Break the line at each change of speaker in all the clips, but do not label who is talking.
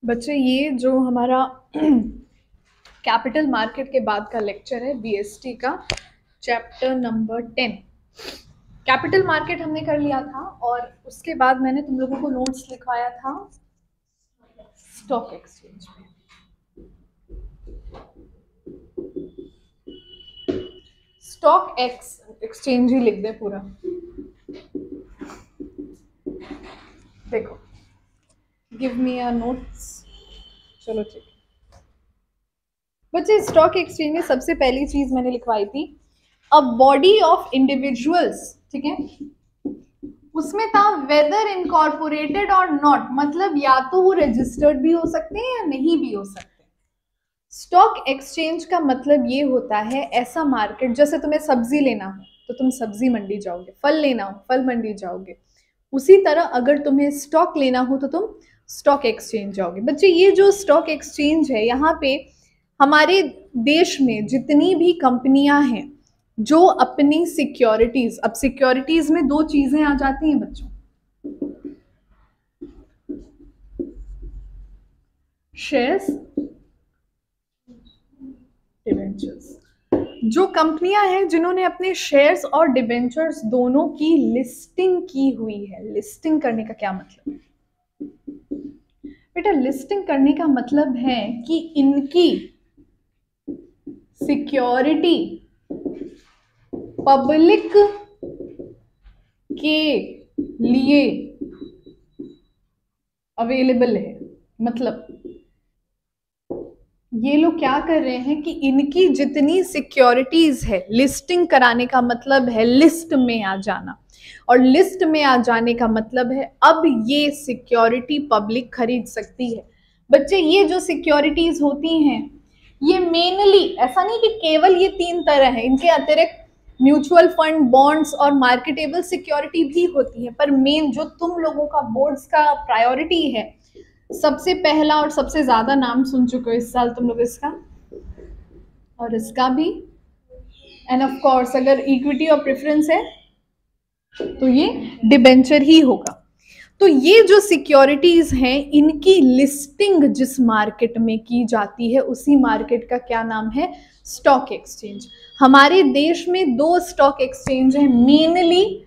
बच्चे ये जो हमारा कैपिटल मार्केट के बाद का लेक्चर है बीएसटी का चैप्टर नंबर 10। कैपिटल मार्केट हमने कर लिया था और उसके बाद मैंने तुम लोगों को नोट्स लिखवाया था स्टॉक एक्सचेंज पे। स्टॉक एक्सचेंज ही लिख दे पूरा। देखो, गिव मी अ नोट्स। चलो ठीक है बच्चे, स्टॉक एक्सचेंज में सबसे पहली चीज मैंने लिखवाई थी अ बॉडी ऑफ इंडिविजुअल्स, ठीक है। उसमें था वेदर इनकॉर्पोरेटेड और नॉट, मतलब या तो वो रजिस्टर्ड भी हो सकते हैं या नहीं भी हो सकते। स्टॉक एक्सचेंज का मतलब ये होता है ऐसा मार्केट, जैसे तुम्हें सब्जी लेना हो तो तुम सब्जी मंडी जाओगे, फल लेना हो फल मंडी जाओगे, उसी तरह अगर तुम्हें स्टॉक लेना हो तो तुम स्टॉक एक्सचेंज जाओगे। बच्चे ये जो स्टॉक एक्सचेंज है, यहाँ पे हमारे देश में जितनी भी कंपनियां हैं जो अपनी सिक्योरिटीज, अब सिक्योरिटीज में दो चीजें आ जाती हैं बच्चों, शेयर्स, डिबेंचर्स। जो कंपनियां हैं जिन्होंने अपने शेयर्स और डिबेंचर्स दोनों की लिस्टिंग की हुई है। लिस्टिंग करने का क्या मतलब है बेटा? लिस्टिंग करने का मतलब है कि इनकी सिक्योरिटी पब्लिक के लिए अवेलेबल है। मतलब ये लोग क्या कर रहे हैं कि इनकी जितनी सिक्योरिटीज है, लिस्टिंग कराने का मतलब है लिस्ट में आ जाना, और लिस्ट में आ जाने का मतलब है अब ये सिक्योरिटी पब्लिक खरीद सकती है। बच्चे ये जो सिक्योरिटीज होती हैं ये मेनली, ऐसा नहीं कि केवल ये तीन तरह है, इनके अतिरिक्त म्यूचुअल फंड, बॉन्ड्स और मार्केटेबल सिक्योरिटी भी होती है, पर मेन जो तुम लोगों का बोर्ड्स का प्रायोरिटी है, सबसे पहला और सबसे ज्यादा नाम सुन चुके हो इस साल तुम लोग इसका और इसका भी, एंड ऑफ कोर्स अगर इक्विटी और प्रेफरेंस है तो ये डिबेंचर ही होगा। तो ये जो सिक्योरिटीज हैं इनकी लिस्टिंग जिस मार्केट में की जाती है उसी मार्केट का क्या नाम है? Stock exchange. हमारे देश में दो स्टॉक एक्सचेंज है मेनली,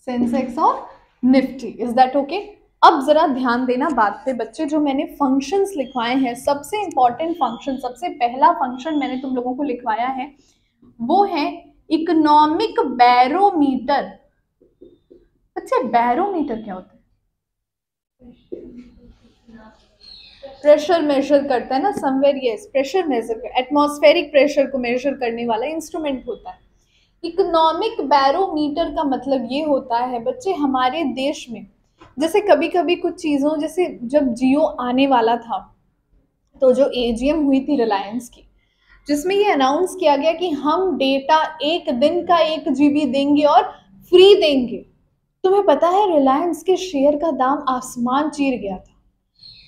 सेंसेक्स और निफ्टी। Is that okay? अब जरा ध्यान देना बात पे बच्चे, जो मैंने फंक्शंस लिखवाए हैं, सबसे इंपॉर्टेंट फंक्शन, सबसे पहला फंक्शन मैंने तुम लोगों को लिखवाया है वो है इकोनॉमिक बैरोमीटर। अच्छा, बैरोमीटर क्या होता है? प्रेशर मेजर करता है ना, somewhere, yes, pressure measure, atmospheric pressure को मेजर करने वाला इंस्ट्रूमेंट होता है। इकोनॉमिक बैरोमीटर का मतलब ये होता है बच्चे, हमारे देश में जैसे कभी कभी कुछ चीजों, जैसे जब जियो आने वाला था तो जो एजीएम हुई थी रिलायंस की, जिसमें ये अनाउंस किया गया कि हम डेटा एक दिन का 1 GB देंगे और फ्री देंगे। तुम्हें पता है रिलायंस के शेयर का दाम आसमान चीर गया था,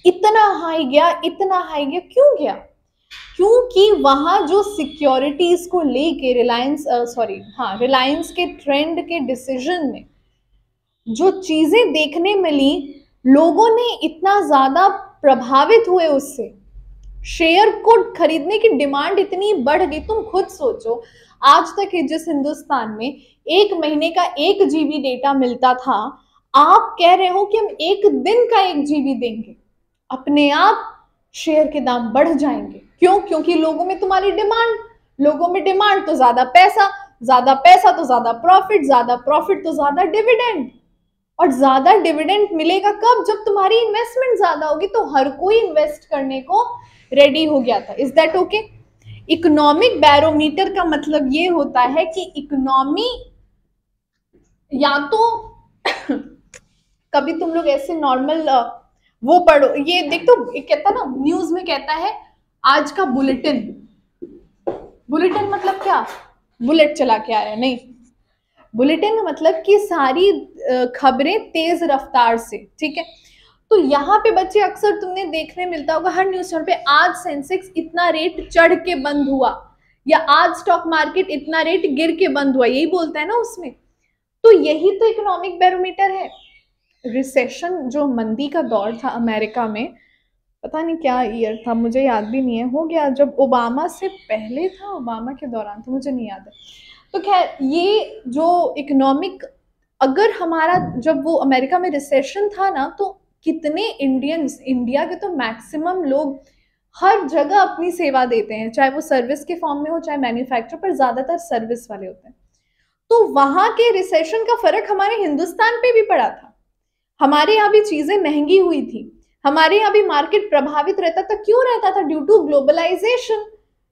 इतना हाई गया, इतना हाई गया। क्यों गया? क्योंकि वहां जो सिक्योरिटीज को लेके रिलायंस के ट्रेंड के डिसीजन में जो चीजें देखने मिली, लोगों ने इतना ज्यादा प्रभावित हुए उससे, शेयर को खरीदने की डिमांड इतनी बढ़ गई। तुम खुद सोचो, आज तक जिस हिंदुस्तान में 1 महीने का 1 GB डेटा मिलता था, आप कह रहे हो कि हम 1 दिन का 1 GB देंगे, अपने आप शेयर के दाम बढ़ जाएंगे। क्यों? क्योंकि लोगों में तुम्हारी डिमांड, लोगों में डिमांड तो ज्यादा पैसा, ज्यादा पैसा तो ज्यादा प्रॉफिट, ज्यादा प्रॉफिट तो ज्यादा डिविडेंड, और ज्यादा डिविडेंड मिलेगा कब? जब तुम्हारी इन्वेस्टमेंट ज्यादा होगी। तो हर कोई इन्वेस्ट करने को रेडी हो गया था। Is that okay? Economic barometer का मतलब ये होता है कि इकोनॉमी, या तो कभी तुम लोग ऐसे नॉर्मल वो पढ़ो, ये देख, तो कहता ना न्यूज में कहता है आज का बुलेटिन। बुलेटिन मतलब क्या? बुलेट चला के आया नहीं, बुलेटिन मतलब कि सारी खबरें तेज रफ्तार से, ठीक है। तो यहाँ पे बच्चे अक्सर तुमने देखने मिलता होगा हर न्यूज चैनल पे, आज सेंसेक्स इतना रेट चढ़ के बंद हुआ, या आज स्टॉक मार्केट इतना रेट गिर के बंद हुआ, यही बोलता है ना उसमें। तो यही तो इकोनॉमिक बैरोमीटर है। रिसेशन जो मंदी का दौर था अमेरिका में, पता नहीं क्या ईयर था, मुझे याद भी नहीं है, हो गया जब ओबामा से पहले था, ओबामा के दौरान था, मुझे नहीं याद है। तो खैर ये जो इकोनॉमिक, अगर हमारा जब वो अमेरिका में रिसेशन था ना, तो कितने इंडियंस, इंडिया के तो मैक्सिमम लोग हर जगह अपनी सेवा देते हैं, चाहे वो सर्विस के फॉर्म में हो चाहे मैन्युफैक्चर, पर ज्यादातर सर्विस वाले होते हैं। तो वहां के रिसेशन का फर्क हमारे हिंदुस्तान पे भी पड़ा था। हमारे यहाँ भी चीजें महंगी हुई थी, हमारे यहाँ भी मार्केट प्रभावित रहता था। क्यों रहता था? ड्यू टू ग्लोबलाइजेशन,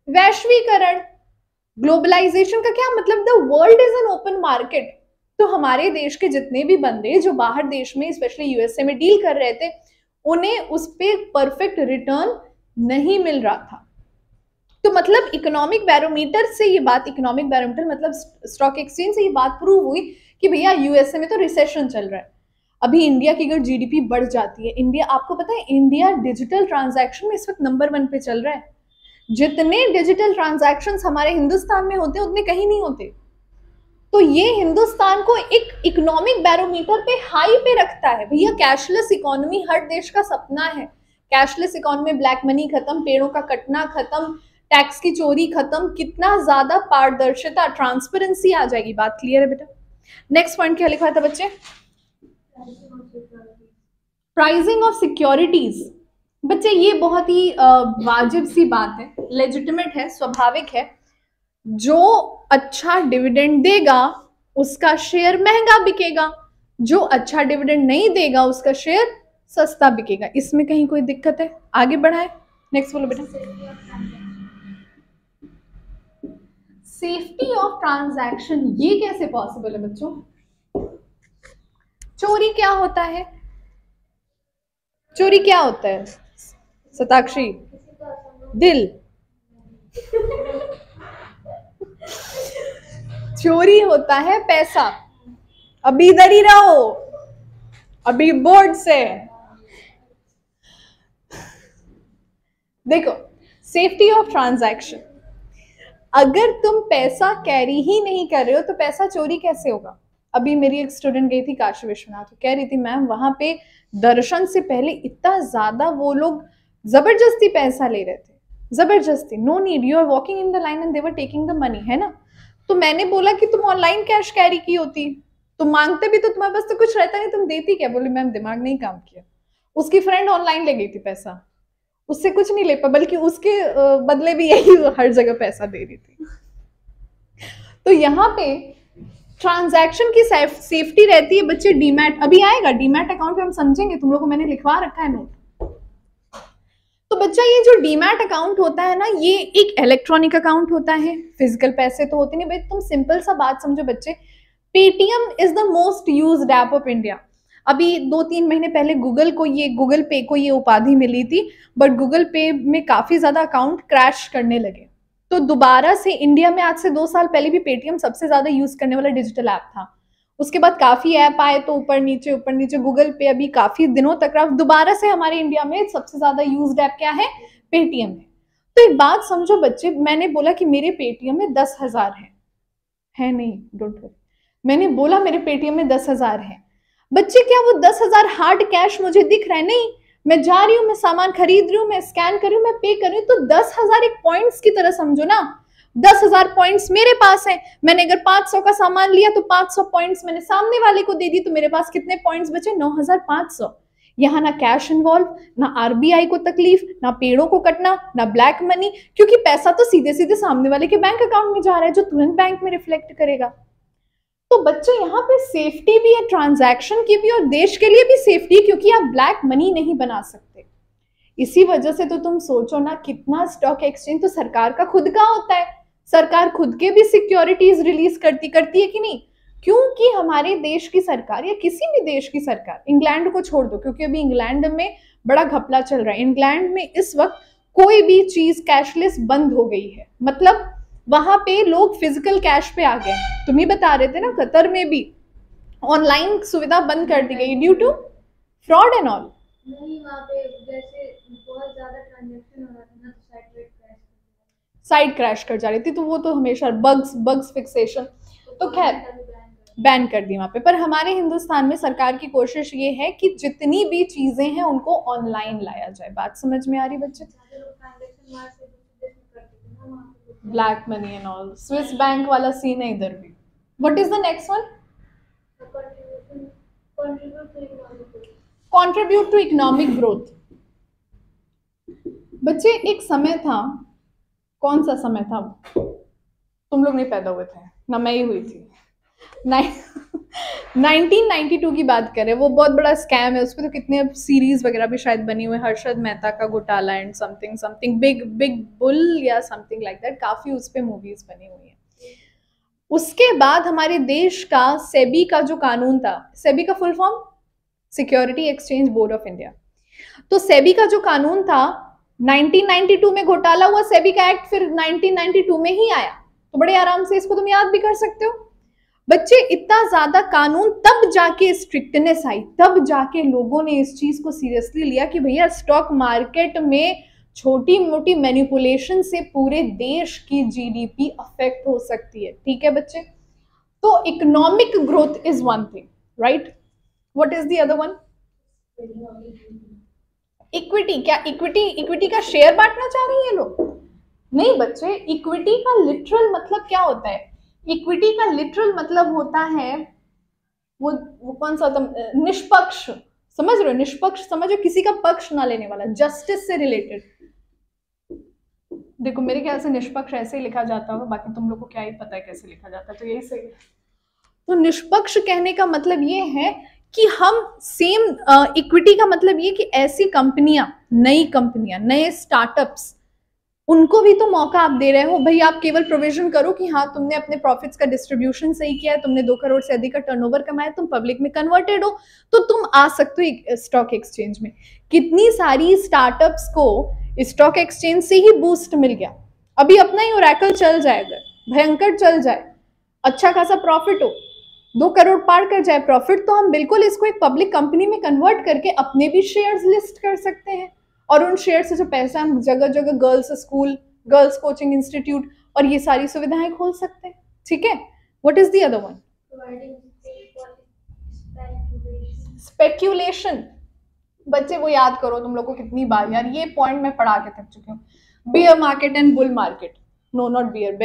वैश्वीकरण। ग्लोबलाइजेशन का क्या मतलब? The world is an open market. तो हमारे देश के जितने भी बंदे जो बाहर देश में, स्पेशली यूएसए में डील कर रहे थे, उन्हें उस पर परफेक्ट रिटर्न नहीं मिल रहा था। तो मतलब इकोनॉमिक बैरोमीटर से ये बात, इकोनॉमिक बैरोमीटर मतलब स्टॉक एक्सचेंज से ये बात प्रूव हुई कि भैया यूएसए में तो रिसेशन चल रहा है। अभी इंडिया की अगर जीडीपी बढ़ जाती है, इंडिया, आपको पता है इंडिया डिजिटल ट्रांजैक्शन में इस वक्त नंबर 1 पे चल रहा है। जितने डिजिटल ट्रांजैक्शंस हमारे हिंदुस्तान में होते हैं उतने कहीं नहीं होते। तो ये हिंदुस्तान को एक इकोनॉमिक बैरोमीटर पे हाई पे रखता है। भैया कैशलेस इकोनॉमी हर देश का सपना है। कैशलेस इकोनॉमी, ब्लैक मनी खत्म, पेड़ों का कटना खत्म, टैक्स की चोरी खत्म, कितना ज्यादा पारदर्शिता, ट्रांसपेरेंसी आ जाएगी। बात क्लियर है बेटा? नेक्स्ट पॉइंट क्या लिखा था बच्चे? Pricing of securities. बच्चे ये बहुत ही वाजिब सी बात है, लेजिटिमेट है, स्वाभाविक है। जो अच्छा डिविडेंड देगा उसका शेयर महंगा बिकेगा, जो अच्छा डिविडेंड नहीं देगा उसका शेयर सस्ता बिकेगा। इसमें कहीं कोई दिक्कत है? आगे बढ़ाए, नेक्स्ट बोलो बेटा। सेफ्टी ऑफ ट्रांजैक्शन, ये कैसे पॉसिबल है बच्चों? चोरी क्या होता है? चोरी क्या होता है सताक्षी? दिल। चोरी होता है पैसा। अभी इधर ही रहो, अभी बोर्ड से देखो। सेफ्टी ऑफ ट्रांजैक्शन, अगर तुम पैसा कैरी ही नहीं कर रहे हो तो पैसा चोरी कैसे होगा? अभी मेरी एक स्टूडेंट गई थी काशी विश्वनाथ, कह रही थी मैम वहां पे दर्शन से पहले इतना ज्यादा वो लोग जबरदस्ती पैसा ले रहे थे, जबरदस्ती, no need, you are walking in the line and they were taking the money, है ना? तो मैंने बोला कि तुम ऑनलाइन कैश कैरी की होती, तुम मांगते भी तो तुम्हारे पास तो कुछ रहता नहीं, तुम देती क्या? बोली मैम दिमाग नहीं काम किया। उसकी फ्रेंड ऑनलाइन ले गई थी पैसा, उससे कुछ नहीं ले पाया, बल्कि उसके बदले भी यही हर जगह पैसा दे रही थी। तो यहाँ पे ट्रांजैक्शन की सेफ्टी रहती है बच्चे। डीमैट अभी आएगा, डीमैट अकाउंट पे हम समझेंगे, तुम लोग को मैंने लिखवा रखा है नोट। तो बच्चा ये जो डीमैट अकाउंट होता है ना, ये एक इलेक्ट्रॉनिक अकाउंट होता है, फिजिकल पैसे तो होते नहीं। भाई तुम सिंपल सा बात समझो बच्चे, Paytm is the most used app of India. अभी 2-3 महीने पहले गूगल पे को ये उपाधि मिली थी, बट गूगल पे में काफी ज्यादा अकाउंट क्रैश करने लगे। तो दोबारा से इंडिया में आज से 2 साल पहले भी पेटीएम सबसे ज्यादा यूज करने वाला डिजिटल ऐप था। उसके बाद काफी ऐप आए तो ऊपर नीचे, गूगल पे अभी काफी दिनों तक रहा। दोबारा से हमारे इंडिया में सबसे ज्यादा यूज्ड ऐप क्या है? पेटीएम है। तो एक बात समझो बच्चे, मैंने बोला कि मेरे पेटीएम में 10,000 है नहीं, डोंट वरी, मैंने बोला मेरे पेटीएम में 10,000 है। बच्चे क्या वो 10,000 हार्ड कैश मुझे दिख रहा है? नहीं, मैं जा रही हूँ, मैं सामान खरीद रही हूँ, मैं स्कैन कर रही हूँ, मैं पे कर रही हूँ, तो 10,000 एक पॉइंट्स की तरह समझो ना। 10,000 पॉइंट्स मेरे पास है, मैंने अगर 500 का सामान लिया तो 500 पॉइंट्स मैंने सामने वाले को दे दी, तो मेरे पास कितने पॉइंट्स बचे? 9,500। यहाँ ना कैश इन्वॉल्व, ना आरबीआई को तकलीफ, ना पेड़ों को कटना, ना ब्लैक मनी, क्योंकि पैसा तो सीधे सीधे सामने वाले के बैंक अकाउंट में जा रहा है, जो तुरंत बैंक में रिफ्लेक्ट करेगा। तो बच्चे यहाँ पे सेफ्टी भी है, ट्रांजैक्शन की भी, और देश के लिए भी सेफ्टी, क्योंकि आप ब्लैक मनी नहीं बना सकते। इसी वजह से तो तुम सोचो ना, कितना स्टॉक एक्सचेंज तो सरकार का खुद का होता है, सरकार खुद के भी सिक्योरिटीज रिलीज करती है कि नहीं? क्योंकि हमारे देश की सरकार या किसी भी देश की सरकार, इंग्लैंड को छोड़ दो क्योंकि अभी इंग्लैंड में बड़ा घपला चल रहा है, इंग्लैंड में इस वक्त कोई भी चीज कैशलेस बंद हो गई है, मतलब वहां पे लोग फिजिकल कैश पे आ गए। तुम ही बता रहे थे ना, कतर में भी ऑनलाइन सुविधा बंद कर दी गई due to fraud and all.
नहीं, वहाँ पे जैसे बहुत ज्यादा ट्रांजैक्शन हो रहा था ना, तो
साइट क्रैश कर जा रही थी, तो वो तो हमेशा बग्स फिक्सेशन। तो खैर बैन कर दी वहां पे। पर हमारे हिंदुस्तान में सरकार की कोशिश ये है कि जितनी भी चीजें हैं उनको ऑनलाइन लाया जाए। बात समझ में आ रही बच्चे? Black money and all, Swiss bank वाला सीन है इधर भी। What is the next one? Contribute to economic growth. बच्चे एक समय था, कौन सा समय था? तुम लोग नहीं पैदा हुए थे ना, मैं ही हुई थी। 1992 की बात करें, वो बहुत बड़ा स्कैम है, उस पर तो कितने सीरीज वगैरह भी शायद बनी हुई है, हर्षद मेहता का घोटाला and something something big big bull या समथिंग लाइक दैट, काफी उस पर मूवीज बनी हुई है। उसके बाद हमारे देश का सेबी का जो कानून था, सेबी का full form security exchange board of India, तो सेबी का जो कानून था 1992 में घोटाला हुआ, सेबी का एक्ट फिर 1992 में ही आया, तो बड़े आराम से इसको तुम याद भी कर सकते हो। बच्चे इतना ज्यादा कानून, तब जाके स्ट्रिक्टनेस आई, तब जाके लोगों ने इस चीज को सीरियसली लिया कि भैया स्टॉक मार्केट में छोटी मोटी मैनिपुलेशन से पूरे देश की जीडीपी अफेक्ट हो सकती है। ठीक है बच्चे, तो economic growth is one thing, right? What is the other one? Equity. क्या इक्विटी का शेयर बांटना चाह रही है लोग? नहीं बच्चे, इक्विटी का लिटरल मतलब क्या होता है? इक्विटी का लिटरल मतलब होता है वो कौन सा होता? निष्पक्ष। समझ रहे हो? निष्पक्ष समझो, किसी का पक्ष ना लेने वाला, जस्टिस से रिलेटेड। देखो मेरे ख्याल से निष्पक्ष ऐसे ही लिखा जाता होगा, बाकी तुम लोग को क्या ही पता है कैसे लिखा जाता है, तो यही सही है। तो निष्पक्ष कहने का मतलब ये है कि हम सेम, इक्विटी का मतलब ये कि ऐसी कंपनियां, नई कंपनियां, नए स्टार्टअप्स, उनको भी तो मौका आप दे रहे हो। भाई आप केवल प्रोविजन करो कि हाँ तुमने अपने प्रॉफिट्स का डिस्ट्रीब्यूशन सही किया है, तुमने 2 करोड़ से अधिक का टर्नओवर कमाया, तुम पब्लिक में कन्वर्टेड हो, तो तुम आ सकते हो स्टॉक एक्सचेंज में। कितनी सारी स्टार्टअप्स को स्टॉक एक्सचेंज से ही बूस्ट मिल गया। अभी अपना ही ओरेकल चल जाएगा, भयंकर चल जाए, अच्छा खासा प्रॉफिट हो, 2 करोड़ पार कर जाए प्रॉफिट, तो हम बिल्कुल इसको एक पब्लिक कंपनी में कन्वर्ट करके अपने भी शेयर्स लिस्ट कर सकते हैं, और उन शेयर से जो पैसा हम जगह जगह girls school, girls coaching institute और ये सारी सुविधाएं खोल सकते हैं। ठीक है, what is the other one? Speculation. बच्चे वो याद करो तुम लोग को कितनी बार, यार ये पॉइंट मैं पढ़ा के थक चुकी हूँ। Bear market and bull market, no not bear,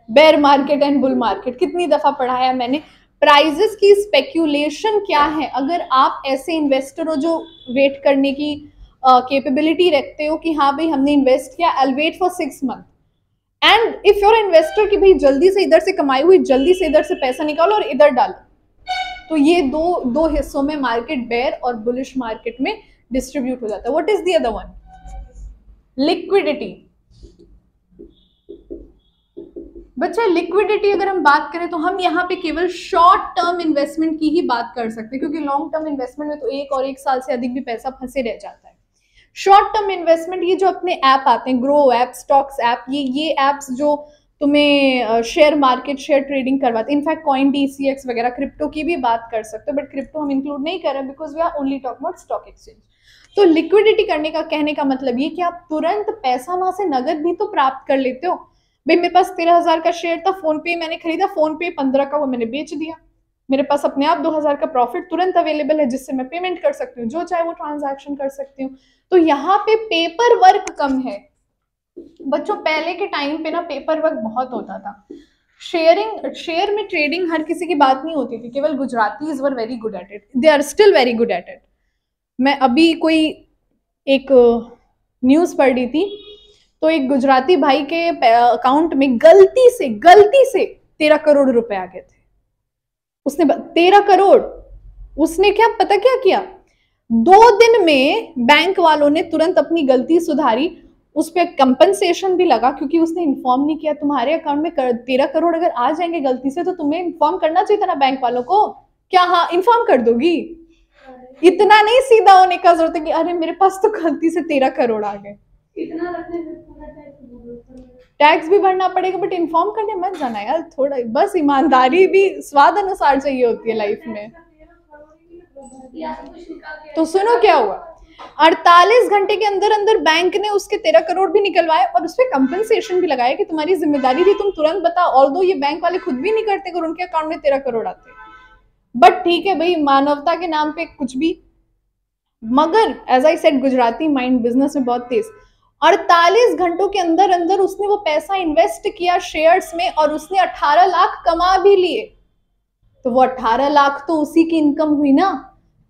bear market and bull market, कितनी दफा पढ़ाया मैंने। प्राइजेस की स्पेक्यूलेशन क्या है? अगर आप ऐसे इन्वेस्टर हो जो वेट करने की कैपेबिलिटी रखते हो कि हाँ भाई हमने इन्वेस्ट किया, I will wait for 6 month, and if you're investor कि भाई जल्दी से इधर से कमाई हुई जल्दी से इधर से पैसा निकालो और इधर डालो, तो ये दो हिस्सों में मार्केट बेयर और बुलिश मार्केट में डिस्ट्रीब्यूट हो जाता है। What is the other one? Liquidity. बच्चा लिक्विडिटी अगर हम बात करें तो हम यहाँ पे केवल शॉर्ट टर्म इन्वेस्टमेंट की ही बात कर सकते हैं, क्योंकि लॉन्ग टर्म इन्वेस्टमेंट में तो 1 साल से अधिक भी पैसा फंसे रह जाता है। शॉर्ट टर्म इन्वेस्टमेंट, ये जो अपने ऐप आते हैं, ग्रो ऐप, स्टॉक्स ऐप, ये एप्स जो तुम्हें शेयर मार्केट, शेयर ट्रेडिंग करवाते हैं, इनफैक्ट कॉइन DCX वगैरह, क्रिप्टो की भी बात कर सकते हो, बट क्रिप्टो हम इंक्लूड नहीं कर रहे because we are only talk about stock exchange. तो लिक्विडिटी करने का कहने का मतलब ये कि आप तुरंत पैसा वहां से नगद भी तो प्राप्त कर लेते हो। भाई मेरे पास 13,000 का शेयर था, फोन पे मैंने खरीदा, फोन पे 15 का वो मैंने बेच दिया, मेरे पास अपने आप 2,000 का प्रॉफिट तुरंत अवेलेबल है, जिससे मैं पेमेंट कर सकती हूँ, जो चाहे वो ट्रांजैक्शन कर सकती हूँ। तो यहाँ पे पेपर वर्क कम है बच्चों। पहले के टाइम पे ना पेपर वर्क बहुत होता था। शेयर में ट्रेडिंग हर किसी की बात नहीं होती थी, केवल Gujaratis were very good at it, they are still very good at it. मैं अभी कोई एक न्यूज पढ़ रही थी, तो एक गुजराती भाई के अकाउंट में गलती से 13 करोड़ रुपए आ गए थे। उसने 13 करोड़, उसने पता क्या किया, 2 दिन में बैंक वालों ने तुरंत अपनी गलती सुधारी, उस पर कंपनसेशन भी लगा, क्योंकि उसने इन्फॉर्म नहीं किया। तुम्हारे अकाउंट में 13 करोड़ अगर आ जाएंगे गलती से, तो तुम्हें इन्फॉर्म करना चाहिए था ना बैंक वालों को। क्या हाँ इन्फॉर्म कर दोगी? इतना नहीं सीधा होने का जरूरत है कि अरे मेरे पास तो गलती से 13 करोड़ आ गए,
इतना रखने से
टैक्स भी भरना पड़ेगा, बट इन्फॉर्म करने मत जाना यार, थोड़ा बस ईमानदारी भी स्वाद अनुसार चाहिए होती है लाइफ में। तो सुनो क्या हुआ, 48 घंटे के अंदर अंदर बैंक ने उसके 13 करोड़ भी निकलवाए और उस पर कंपनसेशन भी लगाया कि तुम्हारी जिम्मेदारी थी, तुम तुरंत बताओ। ऑल्दो ये बैंक वाले खुद भी नहीं करते अगर उनके अकाउंट में 13 करोड़ आते, बट ठीक है भाई, मानवता के नाम पे कुछ भी। मगर as I said, Gujarati mind business में बहुत तेज। 48 घंटों के अंदर अंदर उसने वो पैसा इन्वेस्ट किया शेयर्स में और उसने 18 लाख कमा भी लिए। तो वो 18 लाख तो उसी की इनकम हुई ना,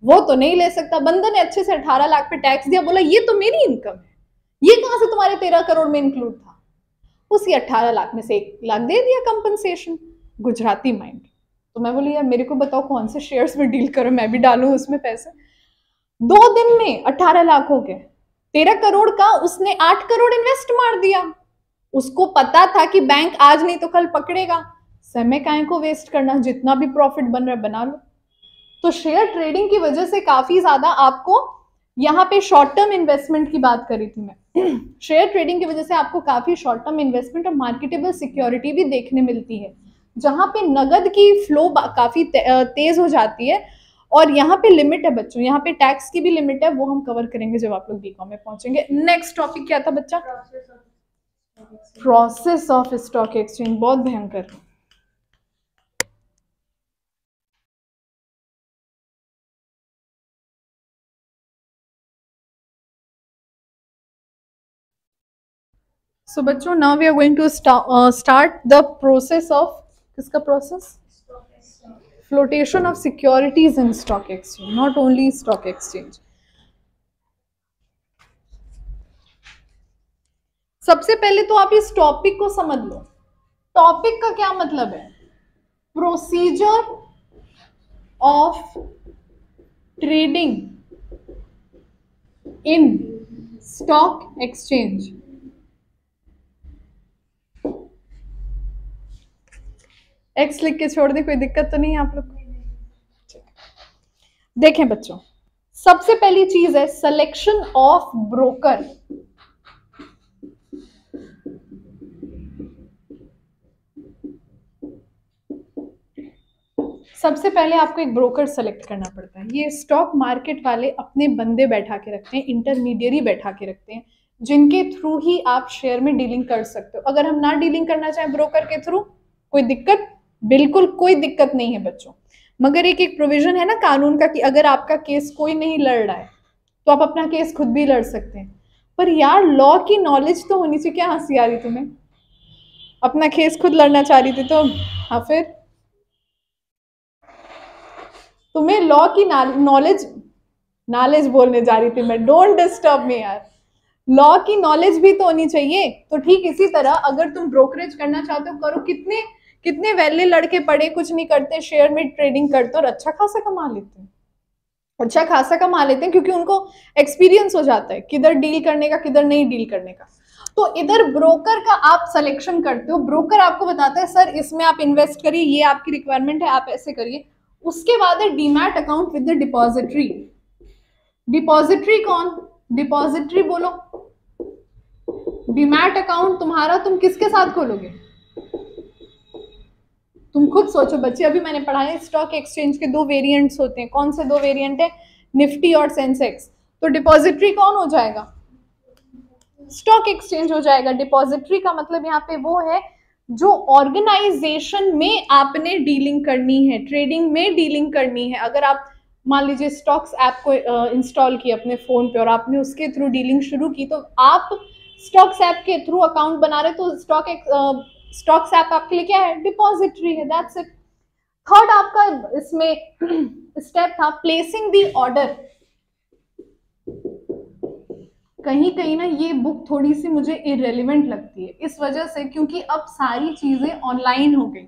वो तो नहीं ले सकता। बंदर ने अच्छे से 18 लाख पे टैक्स दिया, बोला ये तो मेरी इनकम है, ये कहां से तुम्हारे 13 करोड़ में इंक्लूड था। उसी 18 लाख में से 1 लाख दे दिया कंपनसेशन। गुजराती माइंड। तो मैं बोली यार मेरे को बताओ कौन से शेयर्स में डील करो, मैं भी डालूं उसमें पैसे। 2 दिन में 18 लाख हो गए। 13 करोड़ का उसने 8 करोड़ इन्वेस्ट मार दिया। उसको पता था कि बैंक आज नहीं तो कल पकड़ेगा, समय काहे को वेस्ट करना, जितना भी प्रॉफिट बन रहा है बना लो। तो शेयर ट्रेडिंग की वजह से काफी ज्यादा आपको, यहाँ पे शॉर्ट टर्म इन्वेस्टमेंट की बात करी थी मैं, शेयर ट्रेडिंग की वजह से आपको काफी शॉर्ट टर्म इन्वेस्टमेंट और मार्केटेबल सिक्योरिटी भी देखने मिलती है, जहां पे नगद की फ्लो काफी तेज हो जाती है। और यहाँ पे लिमिट है बच्चों, यहाँ पे टैक्स की भी लिमिट है, वो हम कवर करेंगे जब आप लोग बीकॉम में पहुंचेंगे। नेक्स्ट टॉपिक क्या था बच्चा? Process of stock exchange. बहुत भयंकर। सो बच्चों, now we are going to start the process of, किसका process? Flotation of securities in stock exchange, not only stock exchange. सबसे पहले तो आप इस टॉपिक को समझ लो। टॉपिक का क्या मतलब है? Procedure of trading in stock exchange. X लिख के छोड़ दे, कोई दिक्कत तो नहीं है आप लोग को? देखें बच्चों, सबसे पहली चीज है सिलेक्शन ऑफ ब्रोकर। सबसे पहले आपको एक ब्रोकर सेलेक्ट करना पड़ता है। ये स्टॉक मार्केट वाले अपने बंदे बैठा के रखते हैं, इंटरमीडियरी बैठा के रखते हैं, जिनके थ्रू ही आप शेयर में डीलिंग कर सकते हो। अगर हम ना डीलिंग करना चाहें ब्रोकर के थ्रू, कोई दिक्कत? बिल्कुल कोई दिक्कत नहीं है बच्चों। मगर एक प्रोविजन है ना कानून का कि अगर आपका केस कोई नहीं लड़ रहा है तो आप अपना केस खुद भी लड़ सकते हैं। पर यार लॉ की नॉलेज तो होनी चाहिए। क्या हंसी आ रही तुम्हें? अपना केस खुद लड़ना चाह रही थी तो हाँ, फिर तुम्हें लॉ की नॉलेज बोलने जा रही थी मैं, डोंट डिस्टर्ब मी यार। लॉ की नॉलेज भी तो होनी चाहिए। तो ठीक इसी तरह अगर तुम ब्रोकरेज करना चाहते हो, करो। कितने वैले लड़के पड़े कुछ नहीं करते, शेयर में ट्रेडिंग करते और अच्छा खासा कमा लेते हैं, अच्छा खासा कमा लेते हैं, क्योंकि उनको एक्सपीरियंस हो जाता है किधर डील करने का, किधर नहीं डील करने का। तो इधर ब्रोकर का आप सिलेक्शन करते हो, ब्रोकर आपको बताता है सर इसमें आप इन्वेस्ट करिए, ये आपकी रिक्वायरमेंट है, आप ऐसे करिए। उसके बाद है demat account with the depository. Depository कौन? डिपॉजिटरी बोलो। डीमैट अकाउंट तुम्हारा तुम किसके साथ खोलोगे? तुम खुद सोचो बच्चे। अभी मैंने पढ़ा है स्टॉक एक्सचेंज के 2 वेरिएंट्स होते हैं। कौन से 2 वेरिएंट है? निफ्टी और सेंसेक्स। तो डिपॉजिटरी कौन हो जाएगा? स्टॉक एक्सचेंज हो जाएगा। डिपॉजिटरी का मतलब यहाँ पे वो है जो ऑर्गेनाइजेशन में आपने डीलिंग करनी है, ट्रेडिंग में डीलिंग करनी है। अगर आप मान लीजिए स्टॉक्स ऐप को इंस्टॉल किया अपने फोन पे और आपने उसके थ्रू डीलिंग शुरू की, तो आप स्टॉक्स ऐप के थ्रू अकाउंट बना रहे, तो स्टॉक्स ऐप आपके लिए क्या है? डिपॉजिटरी है। That's it. थर्ड आपका इसमें स्टेप था प्लेसिंग द ऑर्डर। कहीं कहीं ना ये बुक थोड़ी सी मुझे इररेलेवेंट लगती है, इस वजह से क्योंकि अब सारी चीजें ऑनलाइन हो गई,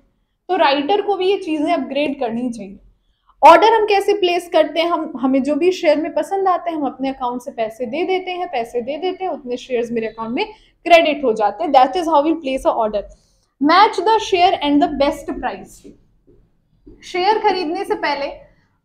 तो राइटर को भी ये चीजें अपग्रेड करनी चाहिए। ऑर्डर हम कैसे प्लेस करते हैं? हमें जो भी शेयर में पसंद आते हैं हम अपने अकाउंट से पैसे दे देते हैं, उतने शेयर्स मेरे अकाउंट में क्रेडिट हो जाते हैं। That is how we place a order. Match the share and the best price. Share खरीदने से पहले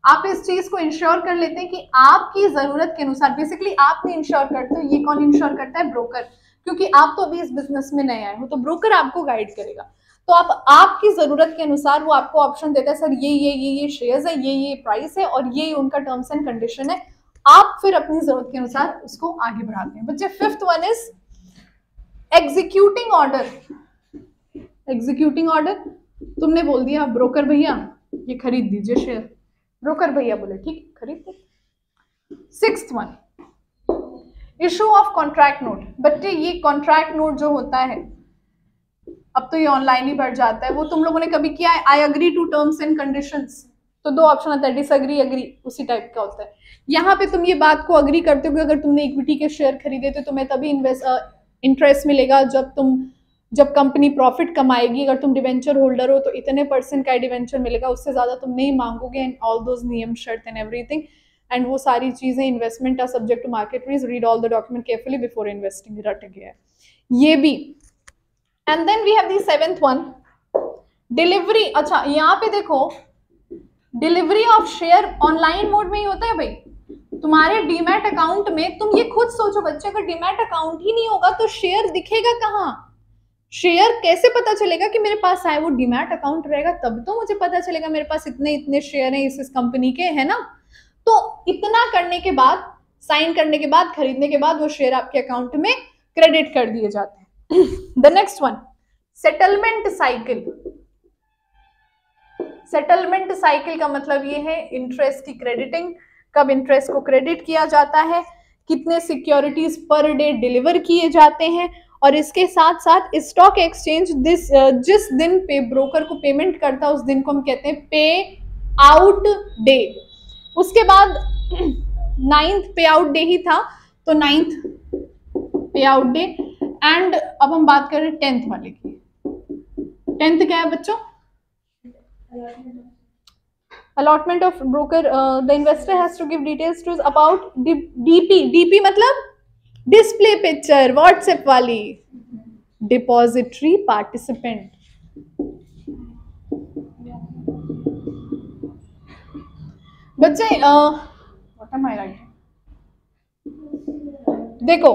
आप इस चीज को इंश्योर कर लेते हैं कि आपकी जरूरत के अनुसार, बेसिकली आप नहीं इंश्योर करते हो, ये कौन इंश्योर करता है? ब्रोकर। क्योंकि आप तो अभी इस बिजनेस में नए आए हो, तो ब्रोकर आपको गाइड करेगा। तो आप आपकी जरूरत के अनुसार वो आपको ऑप्शन देता है, सर ये शेयर्स है, ये प्राइस है और ये उनका टर्म्स एंड कंडीशन है, आप फिर अपनी जरूरत के अनुसार उसको आगे बढ़ाते हैं। बच्चे fifth one is executing order. Executing order, तुमने बोल दिया ब्रोकर भैया ये खरीद दीजिए शेयर, ब्रोकर भैया बोले ठीक खरीद दे। Sixth one issue of contract note. बच्चे ये कॉन्ट्रैक्ट नोट जो होता है, अब तो ये ऑनलाइन ही बढ़ जाता है, वो तुम लोगों ने कभी किया है? I agree to terms and conditions, तो दो ऑप्शन आता है, डिसएग्री अग्री, उसी टाइप का होता है। यहाँ पे तुम ये बात को अग्री करते हो कि अगर तुमने इक्विटी के शेयर खरीदे तो तुम्हें तभी इंटरेस्ट मिलेगा जब कंपनी प्रॉफिट कमाएगी। अगर तुम डिवेंचर होल्डर हो तो इतने % का डिवेंचर मिलेगा, उससे ज्यादा तुम नहीं मांगोगे, एंड ऑल दोज नियम शर्त एंड एवरीथिंग, एंड वो सारी चीजें investment are subject to market risk, read all the document carefully before investing, रट गया है ये भी। And then we have the seventh one delivery. अच्छा यहाँ पे देखो, delivery of share online mode में ही होता है भाई। तुम्हारे डीमैट अकाउंट में, तुम ये खुद सोचो बच्चे, अगर डीमैट अकाउंट ही नहीं होगा तो शेयर दिखेगा कहाँ? शेयर कैसे पता चलेगा कि मेरे पास आए? वो डीमैट अकाउंट रहेगा तब तो मुझे पता चलेगा मेरे पास इतने इतने शेयर हैं इस कंपनी के, है ना। तो इतना करने के बाद, साइन करने के बाद, खरीदने के बाद वो शेयर आपके अकाउंट में क्रेडिट कर दिए जाते हैं। The next one settlement cycle. Settlement cycle का मतलब ये है इंटरेस्ट की क्रेडिटिंग, कब इंटरेस्ट को क्रेडिट किया जाता है, कितने सिक्योरिटीज पर डे डिलीवर किए जाते हैं, और इसके साथ साथ स्टॉक एक्सचेंज जिस दिन पे ब्रोकर को पेमेंट करता है उस दिन को हम कहते हैं पे आउट डे। उसके बाद 9th पे आउट डे ही था, तो 9th पे आउट डे। एंड अब हम बात करें 10th वाले की। 10th क्या है बच्चों? allotment of broker, the investor has to give details to about DP मतलब डिस्प्ले पिक्चर, व्हाट्सएप वाली, डिपॉजिटरी पार्टिसिपेंट। बच्चे व्हाट एम आई राइटिंग, देखो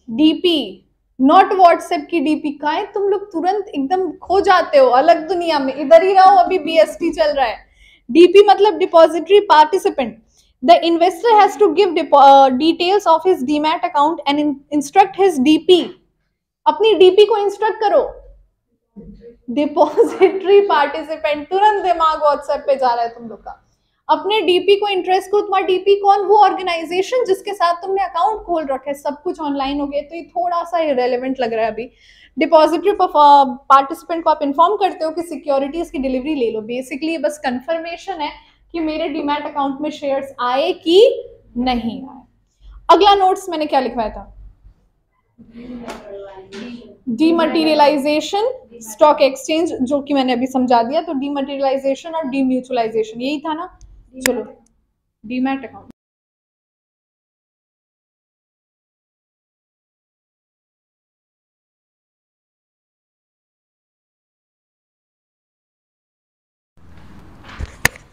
डीपी नॉट व्हाट्सएप की डीपी का है। तुम लोग तुरंत एकदम खो जाते हो अलग दुनिया में, इधर ही रहो, अभी बीएसटी चल रहा है। डीपी मतलब depository participant. The investor has to give details of his demat account and instruct his DP. अपनी डीपी को इंस्ट्रक्ट करो। डिपॉजिटरी पार्टिसिपेंट, तुरंत दिमाग व्हाट्सएप पे जा रहा है तुम लोग का। अपने डीपी को इंटरेस्ट को, तुम्हारा डीपी कौन? वो ऑर्गेनाइजेशन जिसके साथ तुमने अकाउंट खोल रखा है। सब कुछ ऑनलाइन हो गया तो ये थोड़ा सा इरेलेवेंट लग रहा है अभी। डिपॉजिटरी पार्टिसिपेंट को आप इन्फॉर्म करते हो कि सिक्योरिटीज की डिलीवरी ले लो। बेसिकली बस कंफर्मेशन है कि मेरे डीमैट अकाउंट में शेयर्स आए कि नहीं आए। अगला नोट्स मैंने क्या लिखवाया था? डीमटेरियलाइजेशन, स्टॉक एक्सचेंज, जो कि मैंने अभी समझा दिया। तो डीमटेरियलाइजेशन और डीम्यूचुअलाइजेशन यही था ना। चलो डीमैट अकाउंट,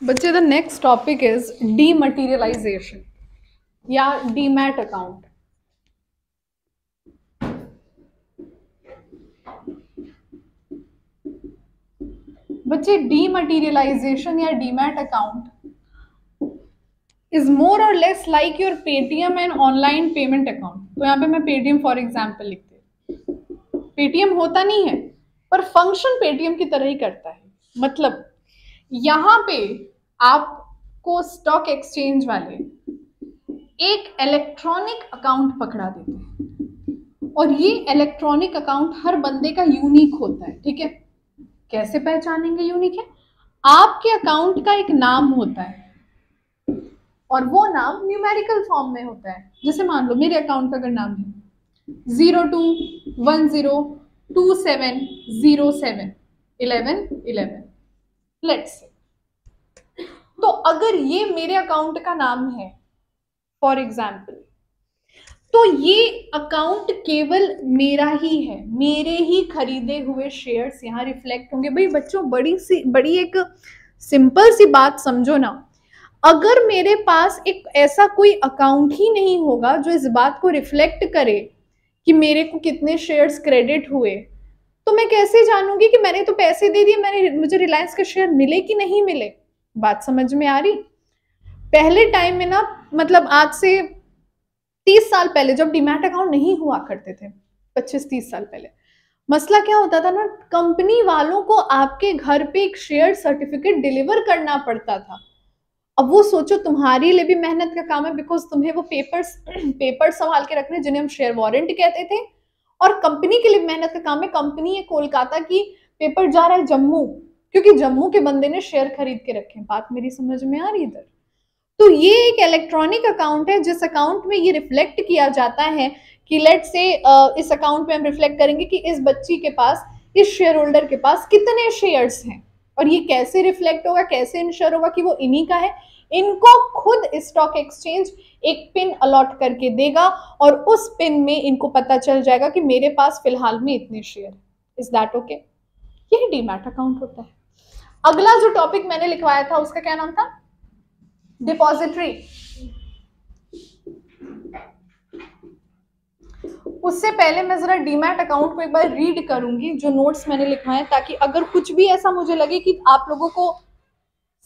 बच्चे the next topic is dematerialisation या डीमैट अकाउंट। बच्चे डीमटेरियलाइजेशन या डीमैट अकाउंट इज मोर और less like your Paytm and online payment account. तो यहाँ पे मैं पेटीएम फॉर एग्जाम्पल लिखते, पेटीएम होता नहीं है पर फंक्शन पेटीएम की तरह ही करता है। मतलब यहाँ पे आपको स्टॉक एक्सचेंज वाले एक इलेक्ट्रॉनिक अकाउंट पकड़ा देते हैं, और ये इलेक्ट्रॉनिक अकाउंट हर बंदे का यूनिक होता है। ठीक है, कैसे पहचानेंगे यूनिक है? आपके अकाउंट का एक नाम होता है और वो नाम न्यूमेरिकल फॉर्म में होता है। जैसे मान लो मेरे अकाउंट का अगर नाम है 021027071111, लेट्स से, तो अगर ये मेरे अकाउंट का नाम है फॉर एग्जाम्पल, तो ये अकाउंट केवल मेरा ही है, मेरे ही खरीदे हुए शेयर्स यहाँ रिफ्लेक्ट होंगे। भाई बच्चों बड़ी एक सिंपल सी बात समझो ना, अगर मेरे पास एक ऐसा कोई अकाउंट ही नहीं होगा जो इस बात को रिफ्लेक्ट करे कि मेरे को कितने शेयर्स क्रेडिट हुए, तो मैं कैसे जानूंगी कि मैंने तो पैसे दे दिए, मुझे रिलायंस के शेयर मिले कि नहीं मिले? बात समझ में आ रही? पहले टाइम में ना, मतलब आज से 30 साल पहले जब डीमैट अकाउंट नहीं हुआ करते थे, 25-30 साल पहले, मसला क्या होता था ना, कंपनी वालों को आपके घर पे एक शेयर सर्टिफिकेट डिलीवर करना पड़ता था। अब वो सोचो, तुम्हारे लिए भी मेहनत का काम है, बिकॉज तुम्हें वो पेपर संभाल के रखने, जिन्हें हम शेयर वारंट कहते थे, और कंपनी के लिए मेहनत का काम है। कंपनी है कोलकाता की, पेपर जा रहा है जम्मू, क्योंकि जम्मू के बंदे ने शेयर खरीद के रखे। बात मेरी समझ में आ रही इधर? तो ये एक इलेक्ट्रॉनिक अकाउंट है, जिस अकाउंट में ये रिफ्लेक्ट किया जाता है कि लेट से इस अकाउंट में हम रिफ्लेक्ट करेंगे कि इस बच्ची के पास, इस शेयर होल्डर के पास कितने शेयर्स हैं, और ये कैसे रिफ्लेक्ट होगा, कैसे इंश्योर होगा कि वो इन्हीं का है। इनको खुद स्टॉक एक्सचेंज एक पिन अलॉट करके देगा, और उस पिन में इनको पता चल जाएगा कि मेरे पास फिलहाल में इतने शेयर। Is that okay? यही डीमैट अकाउंट होता है। अगला जो टॉपिक मैंने लिखवाया था उसका क्या नाम था? डिपॉजिटरी। उससे पहले मैं जरा डीमैट अकाउंट को एक बार रीड करूंगी, जो नोट्स मैंने लिखवाए, ताकि अगर कुछ भी ऐसा मुझे लगे कि आप लोगों को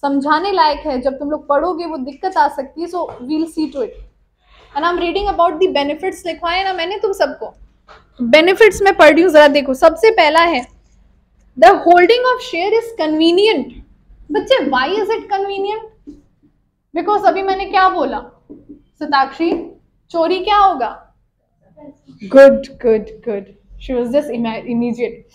समझाने लायक है, जब तुम लोग पढ़ोगे वो दिक्कत आ सकती है, so we'll see to it. And I am reading about the benefits लिखवाए ना मैंने तुम सबको। बेनिफिट्स में पढ़ रही हूँ, जरा देखो। सबसे पहला है, the holding of share is convenient. बच्चे, why is it convenient? Because अभी मैंने क्या बोला सताक्षी, चोरी क्या होगा? Good good good, she was just immediate.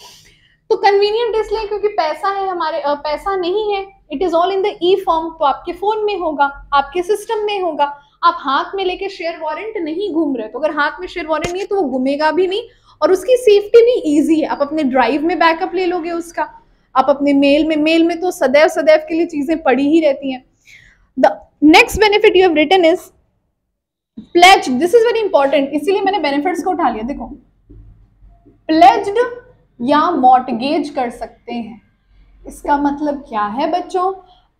तो कन्वीनियंट इसलिए क्योंकि पैसा है हमारे, पैसा नहीं है, it is all in the e form, तो आपके फोन में होगा, आपके सिस्टम में होगा। आप हाथ में लेके शेयर वारंट नहीं घूम रहे, तो अगर हाथ में शेयर वारंट नहीं है तो वो घूमेगा भी नहीं, और उसकी सेफ्टी भी इजी है। आप अपने ड्राइव में बैकअप ले लोगे उसका, आप अपने मेल में तो सदैव सदैव के लिए चीजें पड़ी ही रहती हैं। The next benefit you have written is pledge. This is very important, इसीलिए मैंने benefits को उठा लिया। देखो, pledged या mortgage कर सकते हैं। इसका मतलब क्या है बच्चों?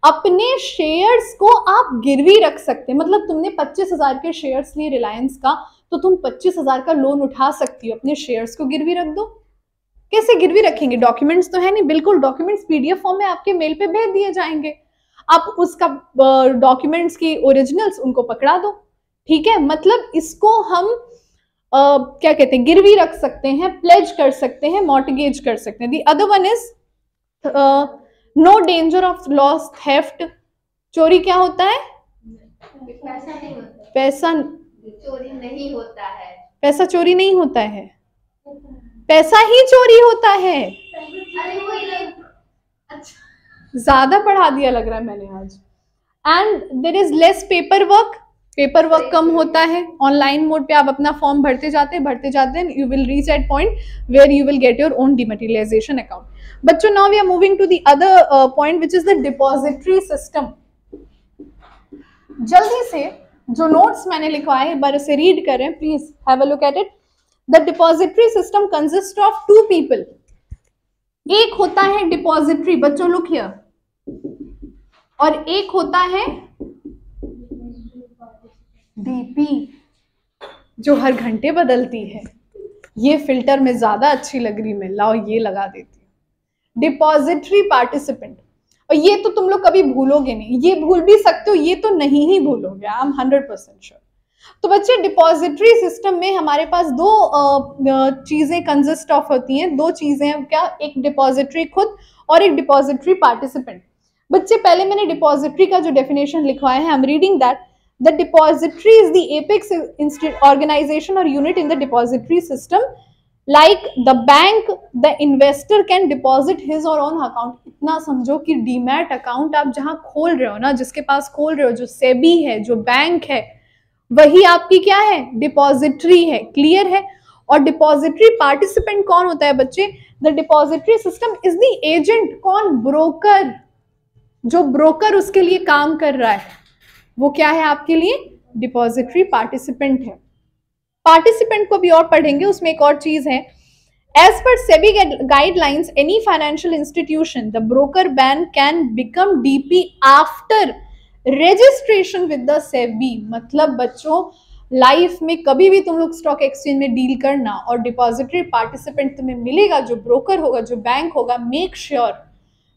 अपने शेयर्स को आप गिरवी रख सकते हैं। मतलब तुमने 25,000 के शेयर्स लिए रिलायंस का, तो तुम 25,000 का लोन उठा सकती हो, अपने शेयर्स को गिरवी रख दो। कैसे गिरवी रखेंगे? डॉक्यूमेंट्स तो है नहीं, बिल्कुल डॉक्यूमेंट्स पीडीएफ फॉर्म में आपके मेल पे भेज दिए जाएंगे। आप उसका डॉक्यूमेंट्स की ओरिजिनल्स उनको पकड़ा दो, ठीक है? मतलब इसको हम क्या कहते हैं, गिरवी रख सकते हैं, प्लेज कर सकते हैं, मॉर्टगेज कर सकते हैं। The other one is no danger of loss, theft. चोरी क्या होता है?
पैसा नहीं होता,
पैसा
चोरी नहीं होता है,
पैसा चोरी नहीं होता है, पैसा ही चोरी होता है।
अरे वही नहीं। अच्छा,
ज्यादा पढ़ा दिया लग रहा है मैंने आज। And there is less paper work कम होता है। ऑनलाइन मोड पे आप अपना फॉर्म भरते जाते हैं, you will reach at point where you will get your own dematerialisation account. बच्चों, now we are moving to the other point which is the depository system. जल्दी से जो नोट्स मैंने लिखवाए एक बार उसे रीड करें, please have a look at it. The depository system consist of two people. एक होता है डिपॉजिटरी, बच्चों लुक हियर, और एक होता है डीपी, जो हर घंटे बदलती है। ये फिल्टर में ज्यादा अच्छी लग रही, मैं लाओ ये लगा देती हूँ। डिपॉजिटरी पार्टिसिपेंट, और ये तो तुम लोग कभी भूलोगे नहीं, ये भूल भी सकते हो, ये तो नहीं ही भूलोगे, आई एम 100% श्योर। तो बच्चे, डिपॉजिटरी सिस्टम में हमारे पास दो चीजें कंसिस्ट ऑफ होती हैं। दो चीजें हैं क्या? एक डिपॉजिटरी खुद और एक डिपॉजिटरी पार्टिसिपेंट। बच्चे, पहले मैंने डिपॉजिटरी का जो डेफिनेशन लिखवाया है, I am reading that the depository is the apex organisation और unit in the depository system. Like the bank, the investor can deposit his और ओन अकाउंट। इतना समझो कि डीमैट अकाउंट आप जहां खोल रहे हो ना, जिसके पास खोल रहे हो, जो सेबी है, जो बैंक है, वही आपकी क्या है? डिपॉजिटरी है। क्लियर है? और डिपॉजिटरी पार्टिसिपेंट कौन होता है बच्चे? The depository system is the agent. कौन? ब्रोकर। जो ब्रोकर उसके लिए काम कर रहा है, वो क्या है आपके लिए? डिपॉजिटरी पार्टिसिपेंट है। पार्टिसिपेंट को भी और पढ़ेंगे, उसमें एक और चीज है। As per SEBI guidelines, any financial institution, the broker bank can become DP after registration with the SEBI. मतलब बच्चों, लाइफ में कभी भी तुम लोग स्टॉक एक्सचेंज में डील करना और डिपॉजिटरी पार्टिसिपेंट तुम्हें मिलेगा, जो ब्रोकर होगा, जो बैंक होगा, मेक श्योर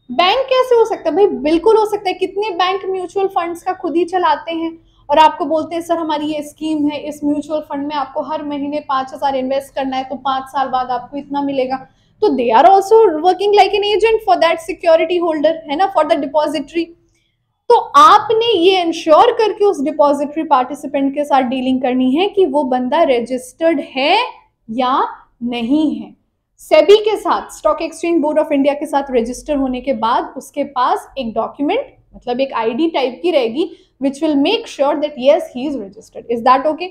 बैंक कैसे हो सकता है भाई? बिल्कुल हो सकता है। कितने बैंक म्यूचुअल फंड्स का खुद ही चलाते हैं और आपको बोलते हैं सर हमारी ये स्कीम है, इस म्यूचुअल फंड में आपको हर महीने 5,000 इन्वेस्ट करना है तो 5 साल बाद आपको इतना मिलेगा। तो they are also working like an agent for that security holder, है ना, फॉर द डिपॉजिटरी। तो आपने ये इंश्योर करके उस डिपॉजिटरी पार्टिसिपेंट के साथ डीलिंग करनी है कि वो बंदा रजिस्टर्ड है या नहीं है। सेबी के साथ, stock exchange board of India के साथ रजिस्टर होने के बाद उसके पास एक डॉक्यूमेंट, मतलब एक आईडी टाइप की रहेगी which will make sure that yes he is registered. Is that okay?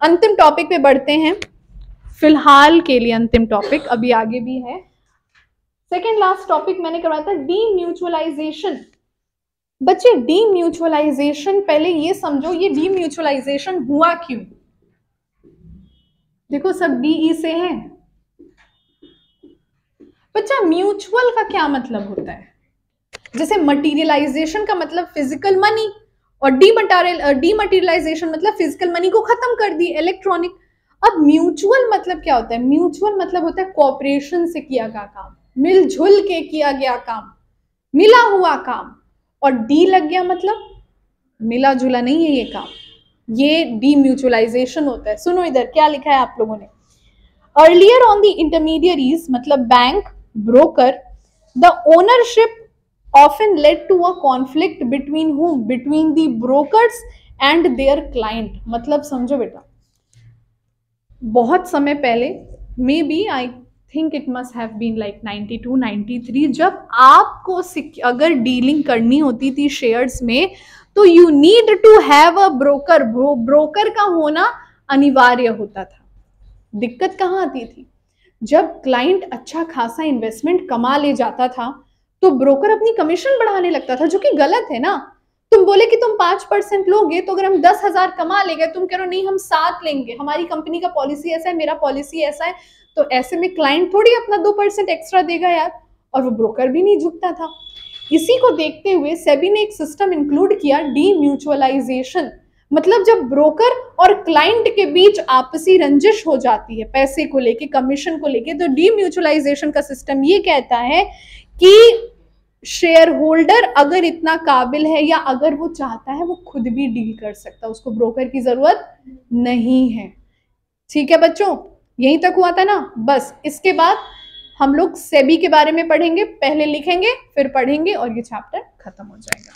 अंतिम टॉपिक पे बढ़ते हैं, फिलहाल के लिए अंतिम टॉपिक, अभी आगे भी है। सेकेंड लास्ट टॉपिक मैंने करवाया था डीम्यूचुअलाइजेशन। बच्चे डीम्यूचुअलाइजेशन, पहले ये समझो ये डीम्यूचुअलाइजेशन हुआ क्यों। देखो सब डीई से है। बच्चा म्यूचुअल का क्या मतलब होता है? जैसे मटीरियलाइजेशन का मतलब फिजिकल मनी और डीमटीरियलाइजेशन मतलब फिजिकल मनी को खत्म कर दी, इलेक्ट्रॉनिक। अब म्यूचुअल मतलब क्या होता है? म्यूचुअल मतलब होता है कॉपरेशन से किया गया काम, मिलजुल के किया गया काम, मिला हुआ काम। और डी लग गया मतलब मिला जुला नहीं है ये काम, ये डीम्यूचुअलाइजेशन होता है। सुनो इधर क्या लिखा है आप लोगों ने। अर्लियर ऑन द इंटरमीडियरीज मतलब bank, broker, the ownership often led to a conflict between whom? Between the brokers and their client। मतलब समझो बेटा, बहुत समय पहले, may be I think it must have been like 92 93, जब आपको अगर डीलिंग करनी होती थी शेयर्स में तो you need to have a broker. Broker का होना अनिवार्य होता था। दिक्कत कहाँ आती थी? जब क्लाइंट अच्छा खासा इन्वेस्टमेंट कमा ले जाता था तो ब्रोकर अपनी कमीशन बढ़ाने लगता था, जो कि गलत है ना। तुम बोले कि तुम 5% लोगे तो अगर हम 10,000 कमा ले गए, तुम कह रहे हो नहीं हम 7 लेंगे, हमारी कंपनी का पॉलिसी ऐसा है, मेरा पॉलिसी ऐसा है, तो ऐसे में क्लाइंट थोड़ी अपना 2% एक्स्ट्रा देगा यार। और वो ब्रोकर भी नहीं झुकता था। इसी को देखते हुए सेबी ने एक सिस्टम इंक्लूड किया, डीम्यूचुअलाइजेशन। मतलब जब ब्रोकर और क्लाइंट के बीच आपसी रंजिश हो जाती है पैसे को लेके, कमीशन को लेके, तो डीम्यूचुअलाइजेशन का सिस्टम ये कहता है कि शेयर होल्डर अगर इतना काबिल है या अगर वो चाहता है वो खुद भी डील कर सकता है, उसको ब्रोकर की जरूरत नहीं है। ठीक है बच्चों, यहीं तक हुआ था ना। बस इसके बाद हम लोग सेबी के बारे में पढ़ेंगे, पहले लिखेंगे फिर पढ़ेंगे और ये चैप्टर खत्म हो जाएगा।